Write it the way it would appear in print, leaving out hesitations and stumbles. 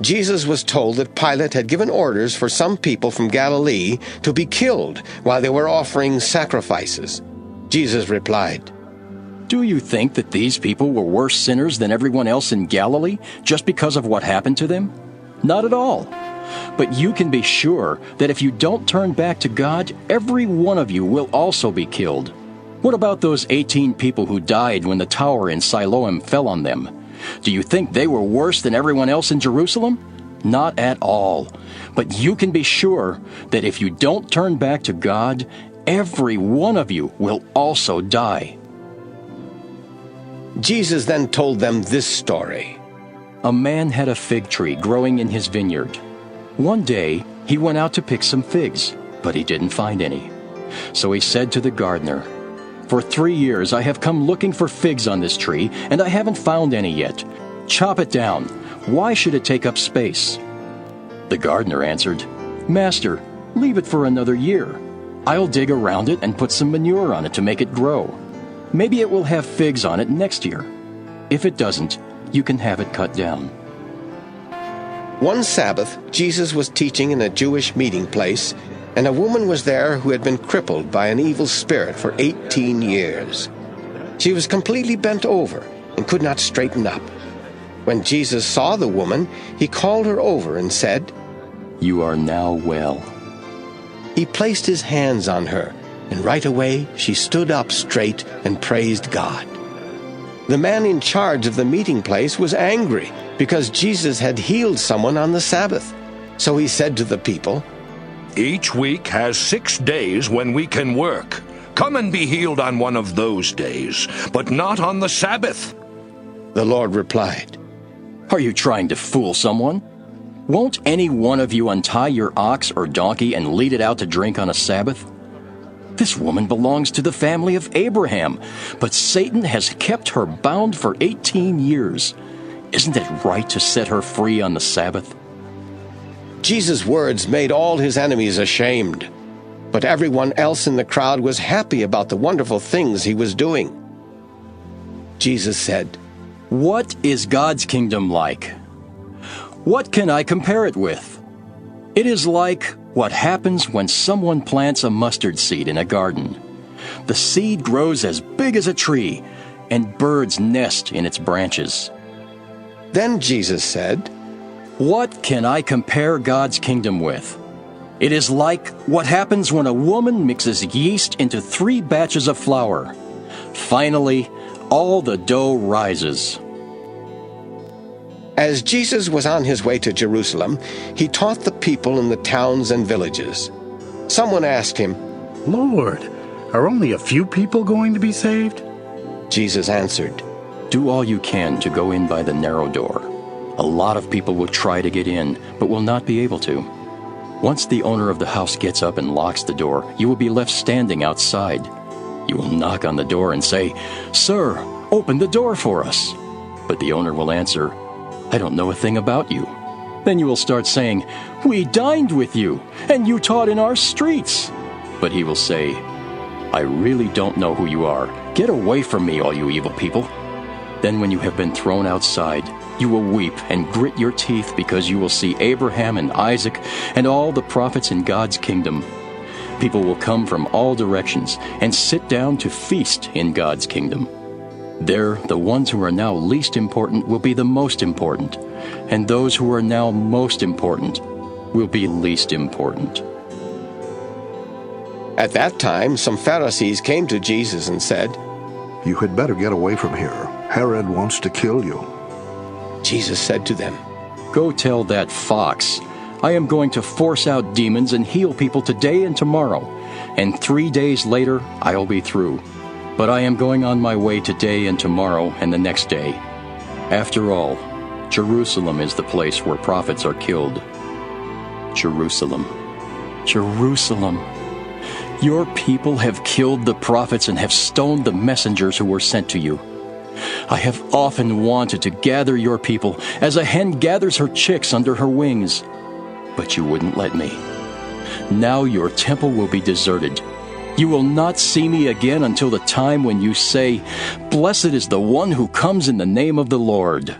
Jesus was told that Pilate had given orders for some people from Galilee to be killed while they were offering sacrifices. Jesus replied, "Do you think that these people were worse sinners than everyone else in Galilee just because of what happened to them? Not at all. But you can be sure that if you don't turn back to God, every one of you will also be killed. What about those 18 people who died when the tower in Siloam fell on them? Do you think they were worse than everyone else in Jerusalem? Not at all. But you can be sure that if you don't turn back to God, every one of you will also die." Jesus then told them this story. A man had a fig tree growing in his vineyard. One day, he went out to pick some figs, but he didn't find any. So he said to the gardener, "For 3 years I have come looking for figs on this tree, and I haven't found any yet. Chop it down. Why should it take up space?" The gardener answered, "Master, leave it for another year. I'll dig around it and put some manure on it to make it grow. Maybe it will have figs on it next year. If it doesn't, you can have it cut down." One Sabbath, Jesus was teaching in a Jewish meeting place, and a woman was there who had been crippled by an evil spirit for 18 years. She was completely bent over and could not straighten up. When Jesus saw the woman, he called her over and said, "You are now well." He placed his hands on her, and right away she stood up straight and praised God. The man in charge of the meeting place was angry because Jesus had healed someone on the Sabbath. So he said to the people, "Each week has 6 days when we can work. Come and be healed on one of those days, but not on the Sabbath." The Lord replied, "Are you trying to fool someone? Won't any one of you untie your ox or donkey and lead it out to drink on a Sabbath? This woman belongs to the family of Abraham, but Satan has kept her bound for 18 years. Isn't it right to set her free on the Sabbath?" Jesus' words made all his enemies ashamed, but everyone else in the crowd was happy about the wonderful things he was doing. Jesus said, "What is God's kingdom like? What can I compare it with? It is like what happens when someone plants a mustard seed in a garden. The seed grows as big as a tree, and birds nest in its branches." Then Jesus said, "What can I compare God's kingdom with? It is like what happens when a woman mixes yeast into 3 batches of flour. Finally, all the dough rises." As Jesus was on his way to Jerusalem, he taught the people in the towns and villages. Someone asked him, "Lord, are only a few people going to be saved?" Jesus answered, "Do all you can to go in by the narrow door. A lot of people will try to get in, but will not be able to. Once the owner of the house gets up and locks the door, you will be left standing outside. You will knock on the door and say, 'Sir, open the door for us.' But the owner will answer, 'I don't know a thing about you.' Then you will start saying, 'We dined with you, and you taught in our streets.' But he will say, 'I really don't know who you are. Get away from me, all you evil people.' Then when you have been thrown outside, you will weep and grit your teeth because you will see Abraham and Isaac and all the prophets in God's kingdom. People will come from all directions and sit down to feast in God's kingdom. There, the ones who are now least important will be the most important, and those who are now most important will be least important." At that time, some Pharisees came to Jesus and said, "You had better get away from here. Herod wants to kill you." Jesus said to them, "Go tell that fox, I am going to force out demons and heal people today and tomorrow, and 3 days later I will be through. But I am going on my way today and tomorrow and the next day. After all, Jerusalem is the place where prophets are killed." Jerusalem, Jerusalem, your people have killed the prophets and have stoned the messengers who were sent to you. I have often wanted to gather your people as a hen gathers her chicks under her wings, but you wouldn't let me. Now your temple will be deserted. You will not see me again until the time when you say, 'Blessed is the one who comes in the name of the Lord.'"